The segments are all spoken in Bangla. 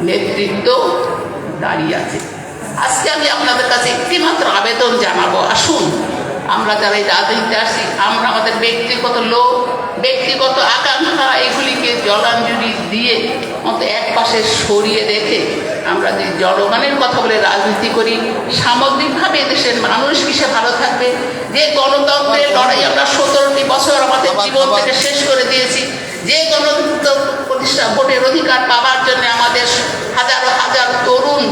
নেতৃত্ব দাঁড়িয়ে আছে। আজকে আমি আপনাদের কাছে একটি মাত্র আবেদন জানাবো, আসুন আমরা যারা এই রাজনীতিতে আসি, আমরা আমাদের ব্যক্তিগত লোভ, ব্যক্তিগত আকাঙ্ক্ষা এগুলিকে জলাঞ্জলি দিয়ে মতো এক পাশে সরিয়ে রেখে আমরা যে জনগণের কথা বলে রাজনীতি করি, সামগ্রিকভাবে দেশের মানুষ কিসে ভালো থাকবে, যে গণতন্ত্রের লড়াই আমরা 17টি বছর আমাদের জীবন থেকে শেষ করে দিয়েছি, যে গণতন্ত্র প্রতিষ্ঠা ভোটের অধিকার পাওয়ার জন্য আমাদের হাজারো হাজার তরুণ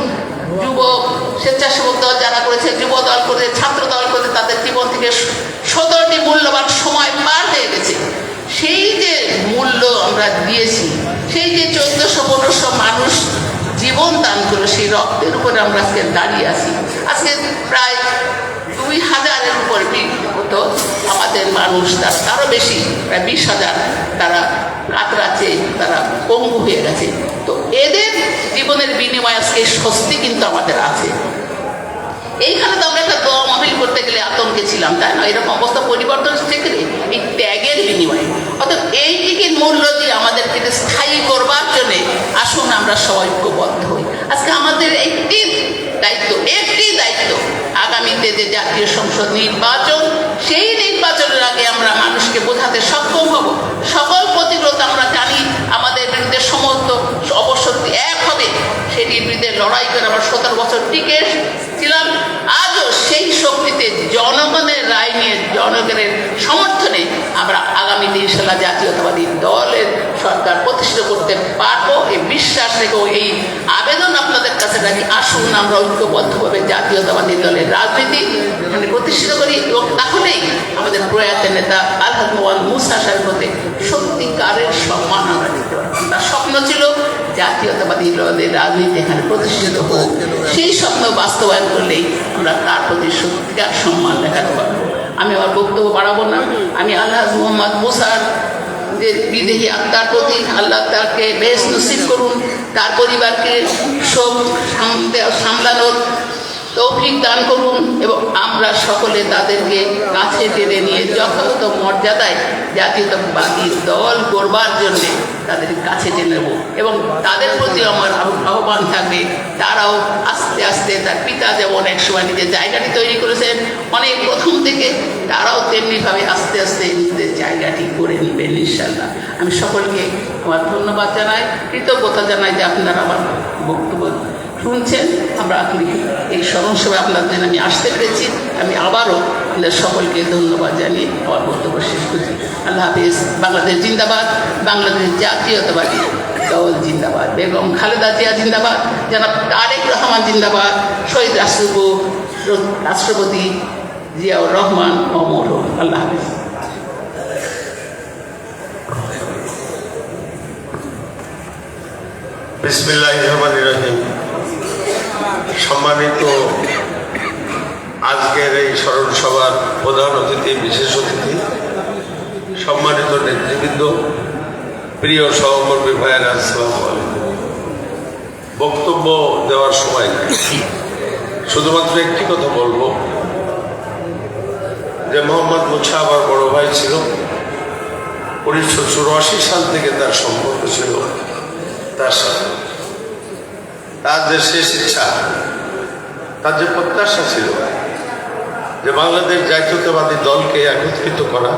যুবক স্বেচ্ছাসেবক দল যারা করেছে, যুব দল করে, ছাত্র দল করে, তাদের জীবন থেকে 17টি মূল্যবান সময় পার হয়ে গেছে। সেই যে মূল্য আমরা দিয়েছি, সেই যে 1400-1500 মানুষ জীবন দান করলো, সেই রক্তের উপরে আমরা আজকে দাঁড়িয়ে আছি। আজকে প্রায় 2000-এর উপরে মতো আমাদের মানুষ, তারও বেশি, প্রায় 20,000 তারা কাতরাচ্ছে, তারা পঙ্গু হয়ে গেছে। তো এদের জীবনের বিনিময়ে আজকে স্বস্তি কিন্তু আমাদের আছে। এইখানে তো আমরা একটা দোয়া মাহফিল করতে গেলে আতঙ্কে ছিলাম, তাই না? এরকম অবস্থা পরিবর্তন থেকে এই ত্যাগের বিনিময়ে, অর্থাৎ এই টিকির মূল্য দিয়ে আমাদেরকে স্থায়ী করবার জন্যে আসুন আমরা সবাই ঐক্যবদ্ধ হই। আজকে আমাদের একটি দায়িত্ব আগামীতে যে জাতীয় সংসদ নির্বাচন, সেই নির্বাচনের আগে আমরা মানুষকে বোঝাতে সক্ষম হব। সকল প্রতিরোধ আমরা জানি আমাদের বিরুদ্ধে সমস্ত অবশক্তি এক হবে, সেটির বিরুদ্ধে লড়াই করে আমরা 17 বছর টিকে ছিলাম। আজও সেই শক্তিতে জনগণের রায় নিয়ে, জনগণের সমর্থনে আমরা আগামীতে ইনশাল্লাহ জাতীয়তাবাদী দলের সরকার প্রতিষ্ঠা করতে পারবো। এই বিশ্বাস রেখেও এই আবেদন আপনাদের কাছে রাখি, আসুন আমরা ঐক্যবদ্ধভাবে জাতীয়তাবাদী দলের রাজনীতি এখানে প্রতিষ্ঠিত করি, এবং তাহলেই আমাদের প্রয়াত নেতা আলহাজ মোহাম্মদ মুসা সাহেবের প্রতি সত্যিকারের সম্মান আমরা দিতে পারবো। তার স্বপ্ন ছিল জাতীয়তাবাদী দলের রাজনীতি এখানে প্রতিষ্ঠিত হোক। সেই স্বপ্ন বাস্তবায়ন করলেই আমরা তার প্রতি সত্যিকার সম্মান দেখাতে পারবো। আমি আমার বক্তব্য বাড়াবো না। আমি আলহাজ মোহাম্মদ মুসার যে বিদেহী আত্মার প্রতি আল্লাহ তাকে বেশ নসিব করুন, তার পরিবারকে সব সামলানোর তৌফিক দান করুন, এবং আমরা সকলে তাদেরকে কাছে টেনে নিয়ে যথাযথ মর্যাদায় জাতীয়তাবাদী দল করবার জন্যে তাদের কাছে টেনে নেব। এবং তাদের প্রতি আমার আহ্বান থাকবে, তারাও আস্তে আস্তে তার পিতা যেমন এক সময় নিজের জায়গাটি তৈরি করেছেন অনেক প্রথম থেকে, তারাও তেমনিভাবে আস্তে আস্তে নিজেদের জায়গাটি করে নেবেন ইনশাল্লাহ। আমি সকলকে আমার ধন্যবাদ জানাই, কৃতজ্ঞতা জানাই যে আপনারা আমার বক্তব্য শুনছেন। আমরা এই স্মরণ সভায় আপনাদের জন্য আমি আসতে পেরেছি। আমি আবারও আপনাদের সকলকে ধন্যবাদ জানিয়ে আমার বক্তব্য শেষ করছি। আল্লাহ হাফিজ। বাংলাদেশ জিন্দাবাদ, বাংলাদেশ জাতীয়তাবাদী দল জিন্দাবাদ, বেগম খালেদা জিয়া জিন্দাবাদ, জনাব তারেক রহমান জিন্দাবাদ, শহীদ রাষ্ট্রপতি জিয়াউর রহমান অমর হোক। আল্লাহ হাফিজ। বিসমিল্লাহির রহমানির রহিম। সম্মানিত আজকের এই স্মরণ সভার প্রধান অতিথি, বিশেষ অতিথি, সম্মানিত নেতৃবৃন্দ, প্রিয় সহকর্মী ভাইয়েরা, আসসালামু আলাইকুম। বক্তব্য দেওয়ার সময় নাই, শুধুমাত্র একটি কথা বলবো যে মোহাম্মদ মুসা আমার বড় ভাই ছিল। 1984 সাল থেকে তার সম্পর্ক ছিল তার সাথে। তার যে শেষ ইচ্ছা, তার যে প্রত্যাশা ছিল যে বাংলাদেশ জাতীয়তাবাদী দলকে একত্রিত করা,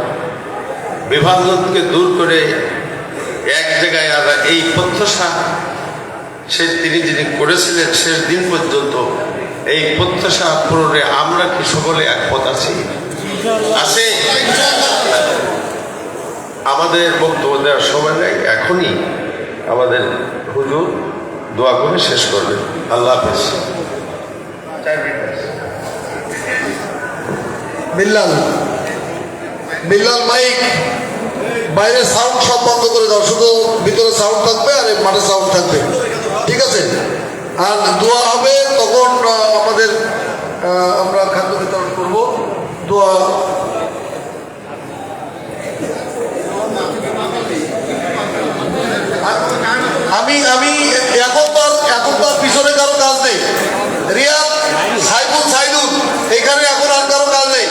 বিভাজনকে দূর করে এক জায়গায় আনা, এই প্রত্যাশা তিনি যিনি করেছিলেন শেষ দিন পর্যন্ত, এই প্রত্যাশা পূরণে আমরা কি সকলে একমত আছি? আছে। আমাদের বক্তব্য দেওয়ার সময় নেই, এখনই আমাদের হুজুর দোয়া করে শেষ করবেন। আল্লাহ হাফেজ। বিল্লাল মাইক বাইরে সাউন্ড সব বন্ধ করে দাও, শুধু ভিতরে সাউন্ড থাকবে আর মাঠে সাউন্ড থাকবে, ঠিক আছে? আর দোয়া হবে তখন আমাদের আমরা খাদ্য বিতরণ করবো। দোয়া আমি এখন তো পিছনে কারো কাজ নেই। রিয়াদ, সাইদুল এখানে এখন আর কারো কাজ নেই।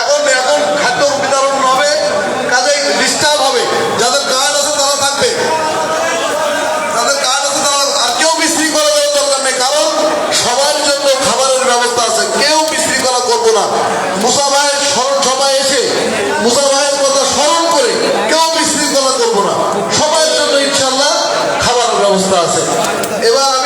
এখন খাদ্য বিতরণ হবে, কাজে ডিস্টার্ব হবে। যাদের কার্ড আছে তারা থাকবে, তাদের কার্ড আছে তারা, আর কেউ মিস না। মুসা ভাইয়ের স্মরণ সভায় এসে মুসা ভাইয়ের কথা স্মরণ করে কেউ বিশৃঙ্খলা করবো না। সবার জন্য ইনশাল্লাহ খাবার ব্যবস্থা আছে। এবার